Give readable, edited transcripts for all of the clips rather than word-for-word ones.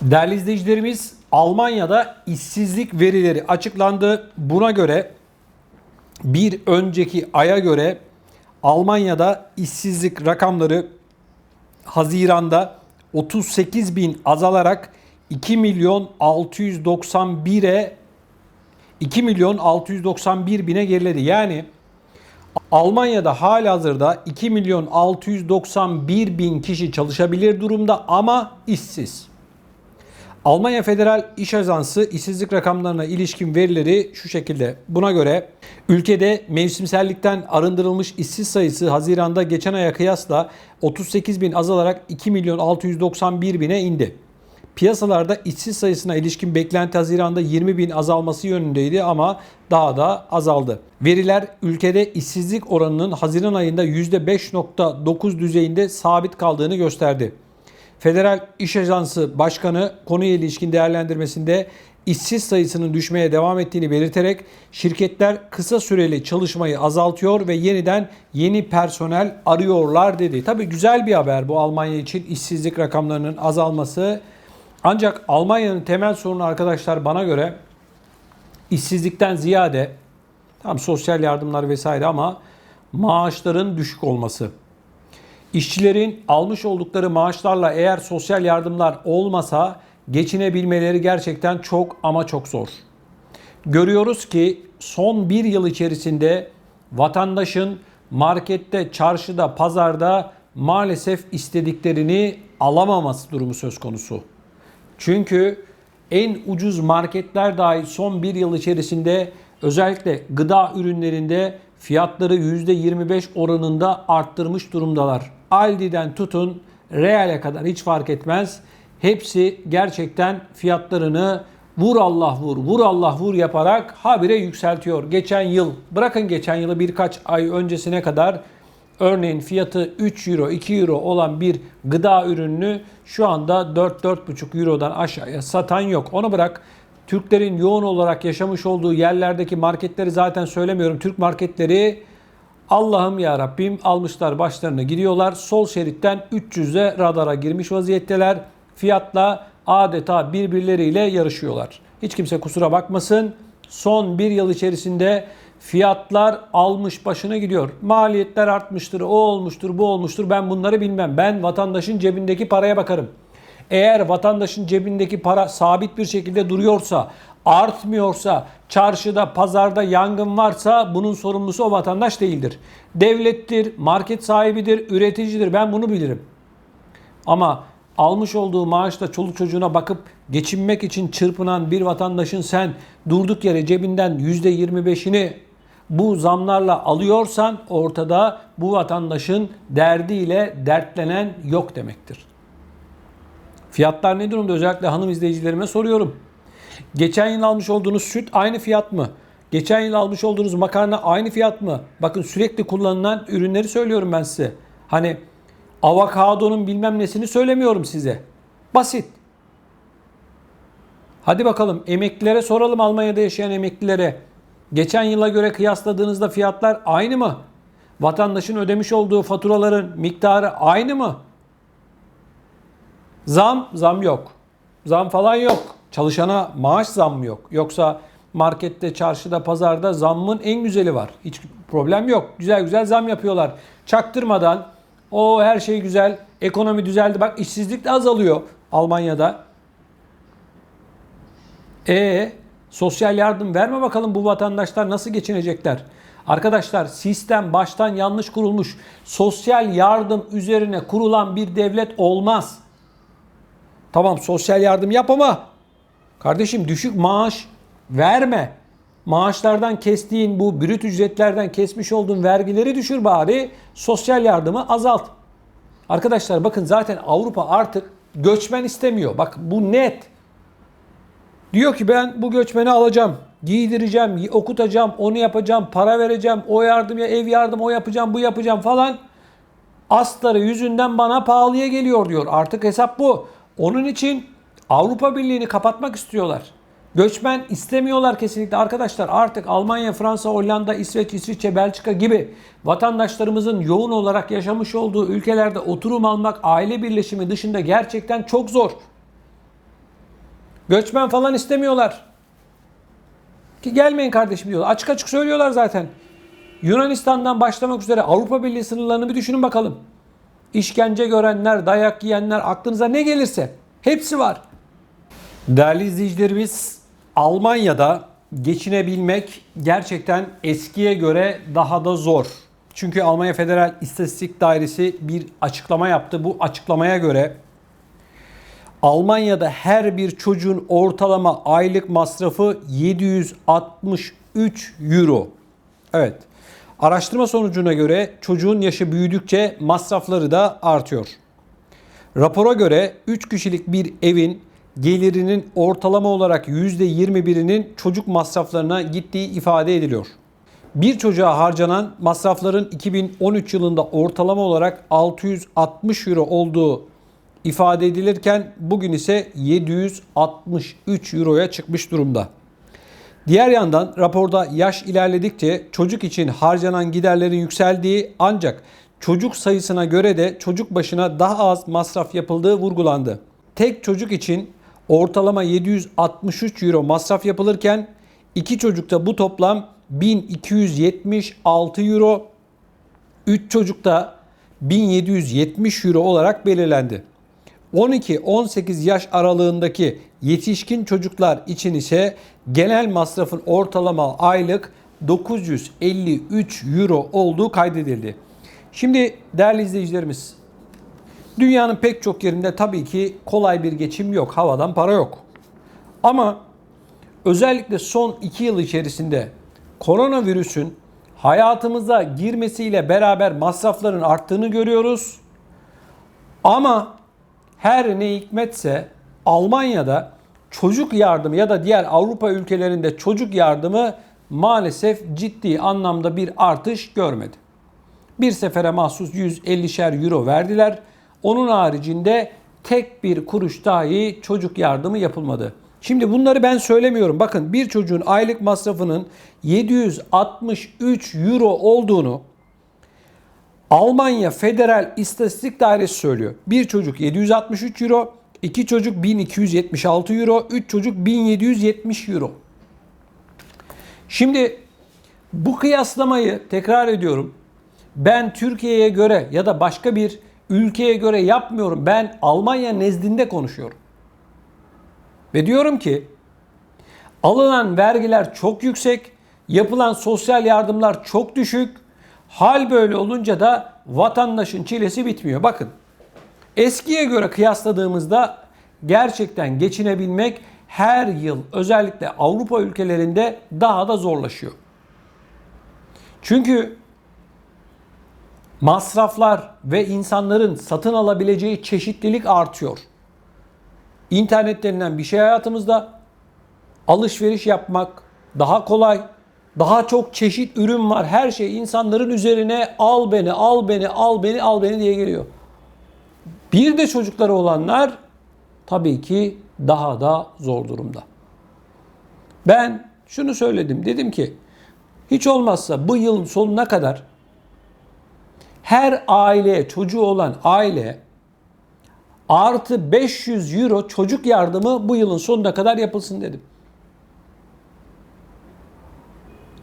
Değerli izleyicilerimiz, Almanya'da işsizlik verileri açıklandı. Buna göre bir önceki aya göre Almanya'da işsizlik rakamları Haziran'da 38 bin azalarak 2 milyon 691'e 2 milyon 691 bine geriledi. Yani Almanya'da halihazırda 2 milyon 691 bin kişi çalışabilir durumda ama işsiz. Almanya Federal İş Ajansı işsizlik rakamlarına ilişkin verileri şu şekilde. Buna göre ülkede mevsimsellikten arındırılmış işsiz sayısı Haziran'da geçen aya kıyasla 38 bin azalarak 2 milyon 691 bine indi. Piyasalarda işsiz sayısına ilişkin beklenti Haziran'da 20 bin azalması yönündeydi ama daha da azaldı. Veriler ülkede işsizlik oranının Haziran ayında %5.9 düzeyinde sabit kaldığını gösterdi. Federal İş Ajansı Başkanı konuya ilişkin değerlendirmesinde işsiz sayısının düşmeye devam ettiğini belirterek şirketler kısa süreli çalışmayı azaltıyor ve yeniden yeni personel arıyorlar dedi. Tabii güzel bir haber bu Almanya için işsizlik rakamlarının azalması. Ancak Almanya'nın temel sorunu arkadaşlar bana göre işsizlikten ziyade tam sosyal yardımlar vesaire ama maaşların düşük olması. İşçilerin almış oldukları maaşlarla eğer sosyal yardımlar olmasa geçinebilmeleri gerçekten çok ama çok zor. Görüyoruz ki son bir yıl içerisinde vatandaşın markette, çarşıda, pazarda maalesef istediklerini alamaması durumu söz konusu. Çünkü en ucuz marketler dahi son bir yıl içerisinde özellikle gıda ürünlerinde fiyatları %25 oranında arttırmış durumdalar. Aldi'den tutun Real'e kadar hiç fark etmez. Hepsi gerçekten fiyatlarını vur Allah vur, vur Allah vur yaparak habire yükseltiyor. Geçen yıl, bırakın geçen yılı birkaç ay öncesine kadar örneğin fiyatı 3 euro, 2 euro olan bir gıda ürününü şu anda 4-4,5 eurodan aşağıya satan yok. Onu bırak. Türklerin yoğun olarak yaşamış olduğu yerlerdeki marketleri zaten söylemiyorum. Türk marketleri Allah'ım ya Rabbim almışlar başlarına gidiyorlar. Sol şeritten 300'e radara girmiş vaziyetteler. Fiyatla adeta birbirleriyle yarışıyorlar. Hiç kimse kusura bakmasın. Son bir yıl içerisinde fiyatlar almış başına gidiyor. Maliyetler artmıştır, o olmuştur, bu olmuştur. Ben bunları bilmem. Ben vatandaşın cebindeki paraya bakarım. Eğer vatandaşın cebindeki para sabit bir şekilde duruyorsa, artmıyorsa, çarşıda, pazarda yangın varsa bunun sorumlusu o vatandaş değildir. Devlettir, market sahibidir, üreticidir. Ben bunu bilirim. Ama almış olduğu maaşla çoluk çocuğuna bakıp geçinmek için çırpınan bir vatandaşın sen durduk yere cebinden %25'ini bu zamlarla alıyorsan ortada bu vatandaşın derdiyle dertlenen yok demektir. Fiyatlar ne durumda? Özellikle hanım izleyicilerime soruyorum. Geçen yıl almış olduğunuz süt aynı fiyat mı? Geçen yıl almış olduğunuz makarna aynı fiyat mı? Bakın sürekli kullanılan ürünleri söylüyorum ben size. Hani avokadonun bilmem nesini söylemiyorum size. Basit. Hadi bakalım emeklilere soralım, Almanya'da yaşayan emeklilere. Geçen yıla göre kıyasladığınızda fiyatlar aynı mı? Vatandaşın ödemiş olduğu faturaların miktarı aynı mı? Zam yok. Zam falan yok. Çalışana maaş zammı yok. Yoksa markette, çarşıda, pazarda zammın en güzeli var. Hiç problem yok. Güzel güzel zam yapıyorlar. Çaktırmadan o her şey güzel. Ekonomi düzeldi. Bak işsizlik de azalıyor Almanya'da. Sosyal yardım verme bakalım bu vatandaşlar nasıl geçinecekler? Arkadaşlar sistem baştan yanlış kurulmuş. Sosyal yardım üzerine kurulan bir devlet olmaz. Tamam sosyal yardım yap ama kardeşim düşük maaş verme. Maaşlardan kestiğin bu brüt ücretlerden kesmiş olduğun vergileri düşür bari. Sosyal yardımı azalt. Arkadaşlar bakın zaten Avrupa artık göçmen istemiyor. Bak bu net. Diyor ki ben bu göçmeni alacağım, giydireceğim, okutacağım, onu yapacağım, para vereceğim, o yardım ya ev yardım, o yapacağım, bu yapacağım falan. Astarı yüzünden bana pahalıya geliyor diyor. Artık hesap bu. Onun için Avrupa Birliği'ni kapatmak istiyorlar. Göçmen istemiyorlar kesinlikle arkadaşlar. Artık Almanya, Fransa, Hollanda, İsveç, İsviçre, Belçika gibi vatandaşlarımızın yoğun olarak yaşamış olduğu ülkelerde oturum almak aile birleşimi dışında gerçekten çok zor. Göçmen falan istemiyorlar. Ki gelmeyin kardeşim diyorlar. Açık açık söylüyorlar zaten. Yunanistan'dan başlamak üzere Avrupa Birliği sınırlarını bir düşünün bakalım. İşkence görenler, dayak yiyenler, aklınıza ne gelirse hepsi var. Değerli izleyicilerimiz, Almanya'da geçinebilmek gerçekten eskiye göre daha da zor. Çünkü Almanya Federal İstatistik Dairesi bir açıklama yaptı. Bu açıklamaya göre Almanya'da her bir çocuğun ortalama aylık masrafı 763 euro. Evet. Araştırma sonucuna göre çocuğun yaşı büyüdükçe masrafları da artıyor. Rapora göre 3 kişilik bir evin gelirinin ortalama olarak %21'inin çocuk masraflarına gittiği ifade ediliyor. Bir çocuğa harcanan masrafların 2013 yılında ortalama olarak 660 euro olduğu ifade edilirken bugün ise 763 euroya çıkmış durumda. Diğer yandan raporda yaş ilerledikçe çocuk için harcanan giderlerin yükseldiği ancak çocuk sayısına göre de çocuk başına daha az masraf yapıldığı vurgulandı. Tek çocuk için ortalama 763 euro masraf yapılırken iki çocukta bu toplam 1276 euro, 3 çocukta 1770 euro olarak belirlendi. 12-18 yaş aralığındaki yetişkin çocuklar için ise genel masrafın ortalama aylık 953 euro olduğu kaydedildi. Şimdi değerli izleyicilerimiz, dünyanın pek çok yerinde tabii ki kolay bir geçim yok, havadan para yok. Ama özellikle son 2 yıl içerisinde koronavirüsün hayatımıza girmesiyle beraber masrafların arttığını görüyoruz. Ama her ne hikmetse Almanya'da çocuk yardımı ya da diğer Avrupa ülkelerinde çocuk yardımı maalesef ciddi anlamda bir artış görmedi. Bir sefere mahsus 150'şer euro verdiler. Onun haricinde tek bir kuruş dahi çocuk yardımı yapılmadı. Şimdi bunları ben söylemiyorum. Bakın, bir çocuğun aylık masrafının 763 euro olduğunu Almanya Federal İstatistik Dairesi söylüyor. Bir çocuk 763 euro, iki çocuk 1276 euro, 3 çocuk 1770 euro. Şimdi bu kıyaslamayı tekrar ediyorum. Ben Türkiye'ye göre ya da başka bir ülkeye göre yapmıyorum. Ben Almanya nezdinde konuşuyorum. Ve diyorum ki alınan vergiler çok yüksek, yapılan sosyal yardımlar çok düşük. Hal böyle olunca da vatandaşın çilesi bitmiyor. Bakın, eskiye göre kıyasladığımızda gerçekten geçinebilmek her yıl özellikle Avrupa ülkelerinde daha da zorlaşıyor. Çünkü masraflar ve insanların satın alabileceği çeşitlilik artıyor. İnternet denilen bir şey hayatımızda, alışveriş yapmak daha kolay. Daha çok çeşit ürün var. Her şey insanların üzerine al beni, al beni, al beni, al beni diye geliyor. Bir de çocukları olanlar tabii ki daha da zor durumda. Ben şunu söyledim. Dedim ki hiç olmazsa bu yılın sonuna kadar her aileye, çocuğu olan aile artı 500 euro çocuk yardımı bu yılın sonuna kadar yapılsın dedim.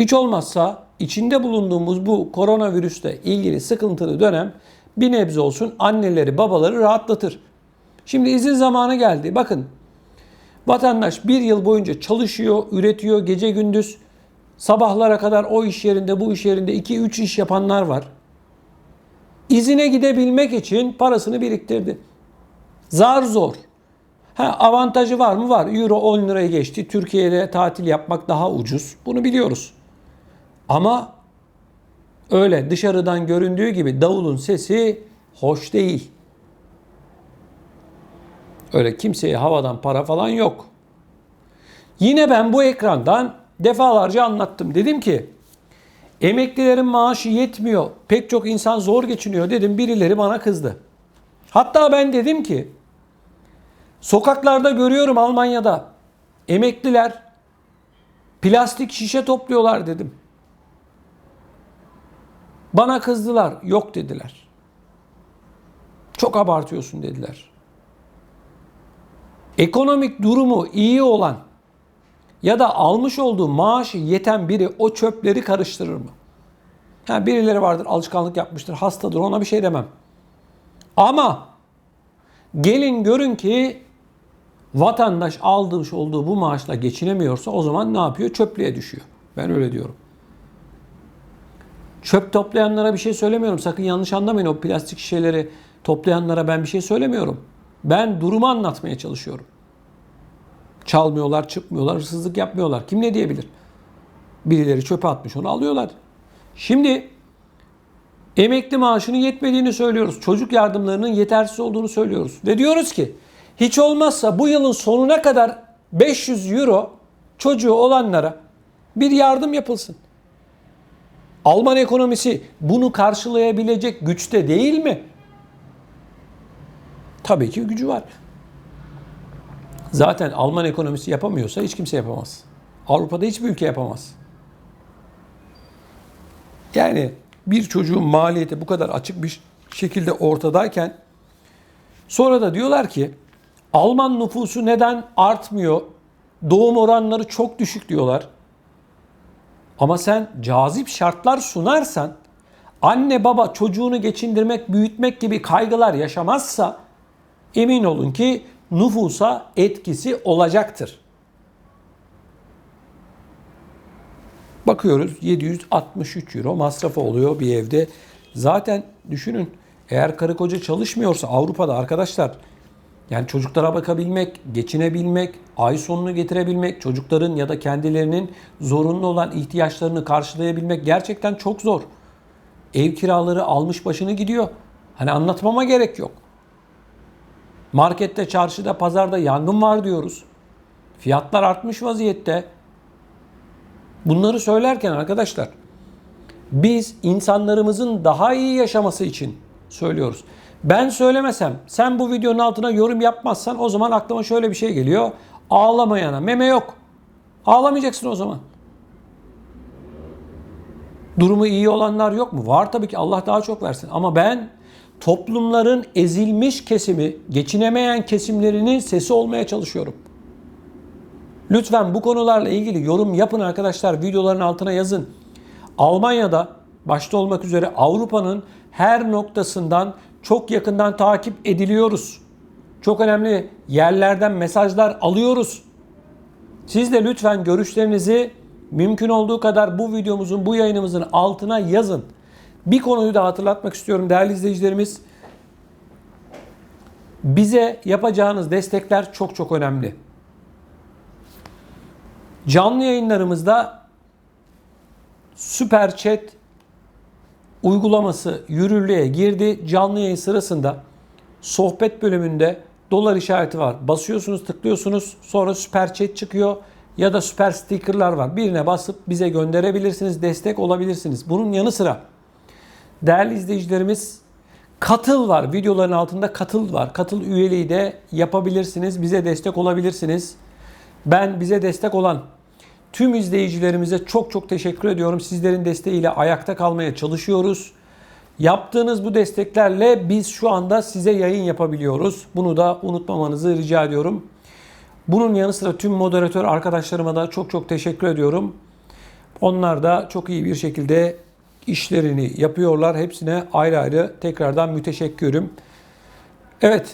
Hiç olmazsa içinde bulunduğumuz bu koronavirüsle ilgili sıkıntılı dönem bir nebze olsun anneleri, babaları rahatlatır. Şimdi izin zamanı geldi. Bakın, vatandaş bir yıl boyunca çalışıyor, üretiyor gece gündüz. Sabahlara kadar o iş yerinde, bu iş yerinde 2-3 iş yapanlar var. İzine gidebilmek için parasını biriktirdi. Zar zor. Avantajı var mı? Var. Euro 10 liraya geçti. Türkiye'de tatil yapmak daha ucuz. Bunu biliyoruz. Ama öyle dışarıdan göründüğü gibi davulun sesi hoş değil. Öyle kimseye havadan para falan yok. Yine ben bu ekrandan defalarca anlattım. Dedim ki emeklilerin maaşı yetmiyor. Pek çok insan zor geçiniyor dedim. Birileri bana kızdı. Hatta ben dedim ki sokaklarda görüyorum Almanya'da emekliler plastik şişe topluyorlar dedim. Bana kızdılar. Yok dediler. Çok abartıyorsun dediler. Ekonomik durumu iyi olan ya da almış olduğu maaşı yeten biri o çöpleri karıştırır mı? Yani birileri vardır, alışkanlık yapmıştır, hastadır, ona bir şey demem. Ama gelin görün ki vatandaş aldığı olduğu bu maaşla geçinemiyorsa o zaman ne yapıyor? Çöplüğe düşüyor. Ben öyle diyorum. Çöp toplayanlara bir şey söylemiyorum. Sakın yanlış anlamayın, o plastik şişeleri toplayanlara ben bir şey söylemiyorum. Ben durumu anlatmaya çalışıyorum. Çalmıyorlar, çıkmıyorlar, hırsızlık yapmıyorlar. Kim ne diyebilir? Birileri çöpe atmış, onu alıyorlar. Şimdi emekli maaşının yetmediğini söylüyoruz. Çocuk yardımlarının yetersiz olduğunu söylüyoruz. Ve diyoruz ki hiç olmazsa bu yılın sonuna kadar 500 euro çocuğu olanlara bir yardım yapılsın. Alman ekonomisi bunu karşılayabilecek güçte değil mi? Tabii ki gücü var. Zaten Alman ekonomisi yapamıyorsa hiç kimse yapamaz. Avrupa'da hiçbir ülke yapamaz. Yani bir çocuğun maliyeti bu kadar açık bir şekilde ortadayken sonra da diyorlar ki Alman nüfusu neden artmıyor? Doğum oranları çok düşük diyorlar. Ama sen cazip şartlar sunarsan, anne baba çocuğunu geçindirmek, büyütmek gibi kaygılar yaşamazsa emin olun ki nüfusa etkisi olacaktır. Bakıyoruz 763 euro masrafı oluyor bir evde. Zaten düşünün, eğer karı koca çalışmıyorsa Avrupa'da arkadaşlar, yani çocuklara bakabilmek, geçinebilmek, ay sonunu getirebilmek, çocukların ya da kendilerinin zorunlu olan ihtiyaçlarını karşılayabilmek gerçekten çok zor. Ev kiraları almış başını gidiyor. Hani anlatmama gerek yok. Markette, çarşıda, pazarda yangın var diyoruz. Fiyatlar artmış vaziyette. Bunları söylerken arkadaşlar biz insanlarımızın daha iyi yaşaması için söylüyoruz. Ben söylemesem, sen bu videonun altına yorum yapmazsan o zaman aklıma şöyle bir şey geliyor. Ağlamayana meme yok. Ağlamayacaksın o zaman. Durumu iyi olanlar yok mu? Var tabii ki, Allah daha çok versin. Ama ben toplumların ezilmiş kesimi, geçinemeyen kesimlerinin sesi olmaya çalışıyorum. Lütfen bu konularla ilgili yorum yapın arkadaşlar. Videoların altına yazın. Almanya'da başta olmak üzere Avrupa'nın her noktasından çok yakından takip ediliyoruz. Çok önemli yerlerden mesajlar alıyoruz. Siz de lütfen görüşlerinizi mümkün olduğu kadar bu videomuzun, bu yayınımızın altına yazın. Bir konuyu da hatırlatmak istiyorum değerli izleyicilerimiz. Bize yapacağınız destekler çok çok önemli. Canlı yayınlarımızda Süper Chat uygulaması yürürlüğe girdi. Canlı yayın sırasında sohbet bölümünde dolar işareti var. Basıyorsunuz, tıklıyorsunuz. Sonra Süper Chat çıkıyor ya da süper stickerlar var. Birine basıp bize gönderebilirsiniz, destek olabilirsiniz. Bunun yanı sıra değerli izleyicilerimiz, katıl var. Videoların altında katıl var. Katıl üyeliği de yapabilirsiniz. Bize destek olabilirsiniz. Ben bize destek olan tüm izleyicilerimize çok çok teşekkür ediyorum. Sizlerin desteğiyle ayakta kalmaya çalışıyoruz. Yaptığınız bu desteklerle biz şu anda size yayın yapabiliyoruz. Bunu da unutmamanızı rica ediyorum. Bunun yanı sıra tüm moderatör arkadaşlarıma da çok çok teşekkür ediyorum. Onlar da çok iyi bir şekilde işlerini yapıyorlar. Hepsine ayrı ayrı tekrardan müteşekkirim. Evet,